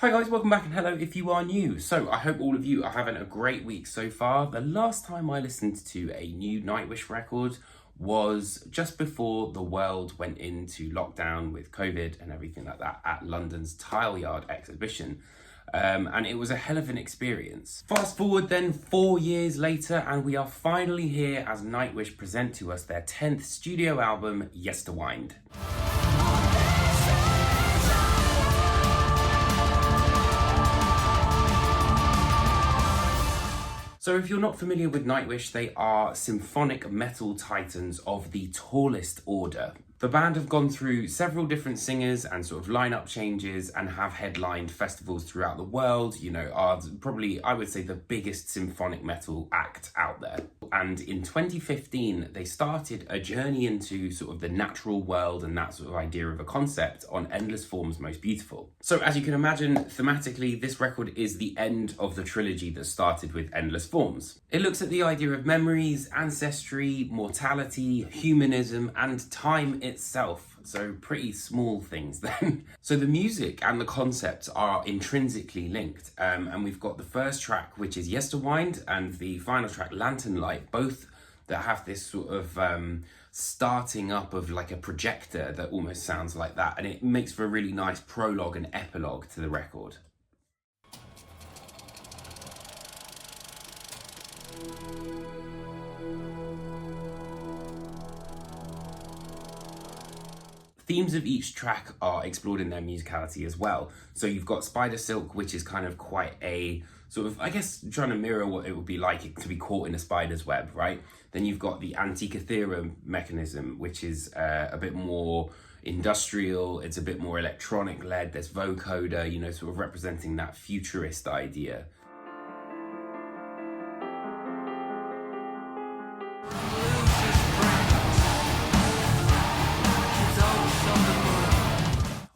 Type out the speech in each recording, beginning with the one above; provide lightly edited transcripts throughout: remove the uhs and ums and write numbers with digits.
Hi guys, welcome back and hello if you are new. So I hope all of you are having a great week so far. The last time I listened to a new Nightwish record was just before the world went into lockdown with COVID and everything like that at London's Tile Yard exhibition. And it was a hell of an experience. Fast forward then 4 years later and we are finally here as Nightwish present to us their 10th studio album, Yesterwynde. So if you're not familiar with Nightwish, they are symphonic metal titans of the tallest order. The band have gone through several different singers and sort of lineup changes and have headlined festivals throughout the world, are probably, I would say, the biggest symphonic metal act out there. And in 2015, they started a journey into sort of the natural world and that sort of idea of a concept on Endless Form's Most Beautiful. So as you can imagine, thematically, this record is the end of the trilogy that started with Endless Forms. It looks at the idea of memories, ancestry, mortality, humanism, and time itself. So pretty small things then. So the music and the concepts are intrinsically linked. And we've got the first track, which is Yesterwynde, and the final track, Lantern Light, both that have this sort of starting up of like a projector that almost sounds like that. And it makes for a really nice prologue and epilogue to the record. Themes of each track are explored in their musicality as well. So you've got Spider Silk, which is kind of quite a sort of, I guess, trying to mirror what it would be like to be caught in a spider's web, right? Then you've got the Antia mechanism, which is a bit more industrial, it's a bit more electronic led, there's vocoder, sort of representing that futurist idea.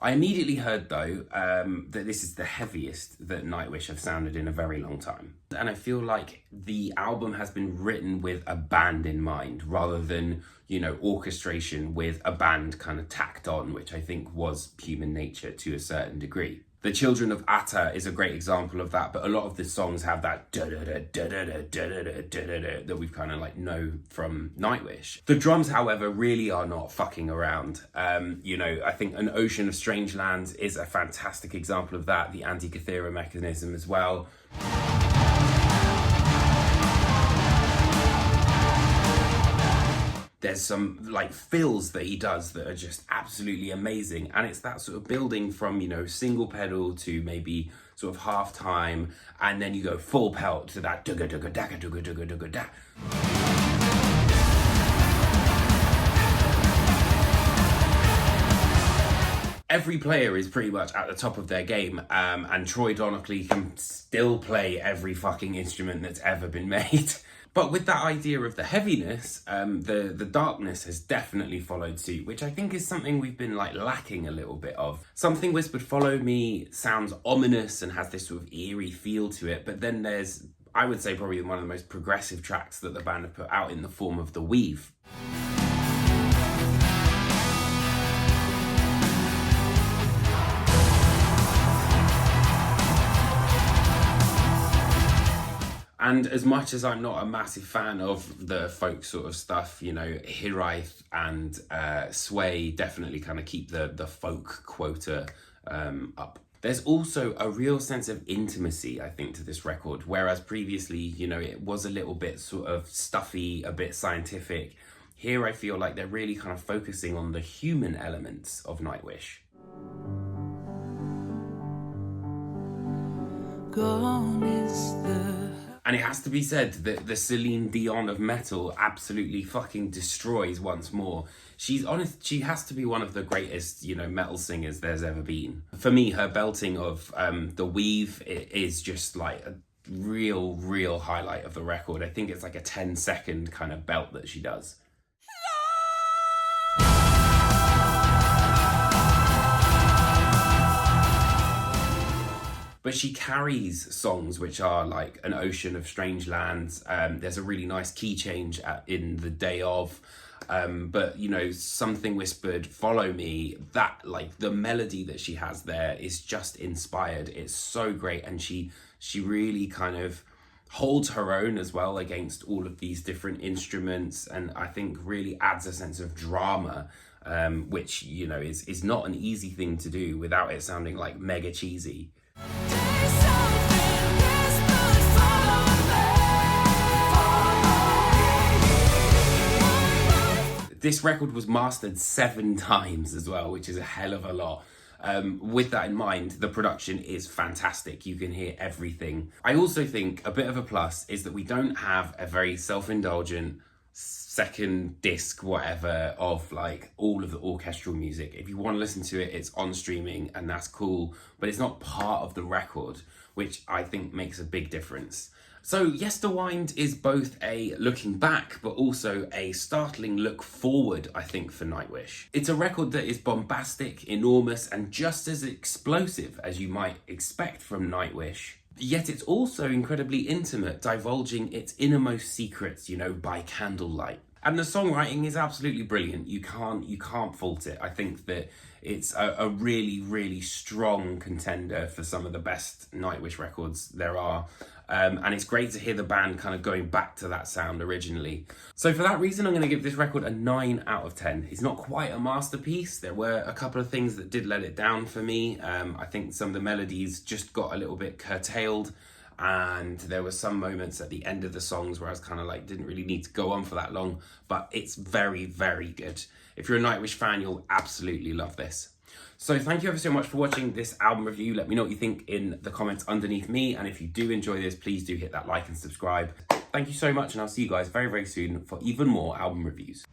I immediately heard, though, that this is the heaviest that Nightwish have sounded in a very long time. And I feel like the album has been written with a band in mind rather than, orchestration with a band kind of tacked on, which I think was human nature to a certain degree. The Children of Atta is a great example of that, but a lot of the songs have that da-da-da-da-da-da-da-da-da-da that we've kind of like know from Nightwish. The drums, however, really are not fucking around. I think An Ocean of Strange Lands is a fantastic example of that, the Anti-Cathera mechanism as well. There's some like fills that he does that are just absolutely amazing. And it's that sort of building from, single pedal to maybe sort of half time. And then you go full pelt to that dugga dugga dagga dugga dugga dugga da. Every player is pretty much at the top of their game, and Troy Donockley can still play every fucking instrument that's ever been made. But with that idea of the heaviness, the darkness has definitely followed suit, which I think is something we've been lacking a little bit of. Something Whispered Follow Me sounds ominous and has this sort of eerie feel to it, but then there's, I would say, probably one of the most progressive tracks that the band have put out in the form of The Weave. And as much as I'm not a massive fan of the folk sort of stuff, Hiraeth and Sway definitely kind of keep the folk quota up. There's also a real sense of intimacy, I think, to this record, whereas previously, it was a little bit sort of stuffy, a bit scientific. Here I feel like they're really kind of focusing on the human elements of Nightwish. Gone is the... And it has to be said that the Celine Dion of metal absolutely fucking destroys once more. She's honest, she has to be one of the greatest, metal singers there's ever been. For me, her belting of The Weave is just like a real highlight of the record. I think it's like a 10-second kind of belt that she does. But she carries songs which are like An Ocean of Strange Lands. There's a really nice key change in The Day Of. but you know, Something Whispered, Follow Me, that, like, the melody that she has there is just inspired. It's so great, and she really kind of holds her own as well against all of these different instruments, and I think really adds a sense of drama, which, you know, is not an easy thing to do without it sounding like mega cheesy. This record was mastered 7 times as well, which is a hell of a lot. With that in mind, the production is fantastic. You can hear everything. I also think a bit of a plus is that we don't have a very self-indulgent second disc, whatever, of like all of the orchestral music. If you want to listen to it, it's on streaming and that's cool, but it's not part of the record, which I think makes a big difference. So Yesterwynde is both a looking back, but also a startling look forward, I think, for Nightwish. It's a record that is bombastic, enormous, and just as explosive as you might expect from Nightwish. Yet it's also incredibly intimate, divulging its innermost secrets, you know, by candlelight. And the songwriting is absolutely brilliant. You can't fault it. I think that it's a really, really strong contender for some of the best Nightwish records there are. And it's great to hear the band kind of going back to that sound originally. So for that reason, I'm going to give this record a 9 out of 10. It's not quite a masterpiece. There were a couple of things that did let it down for me. I think some of the melodies just got a little bit curtailed, and there were some moments at the end of the songs where I was kind of like, didn't really need to go on for that long, but it's very, very good. If you're a Nightwish fan, you'll absolutely love this. So thank you ever so much for watching this album review. Let me know what you think in the comments underneath me, and if you do enjoy this, please do hit that like and subscribe. Thank you so much, and I'll see you guys very, very soon for even more album reviews.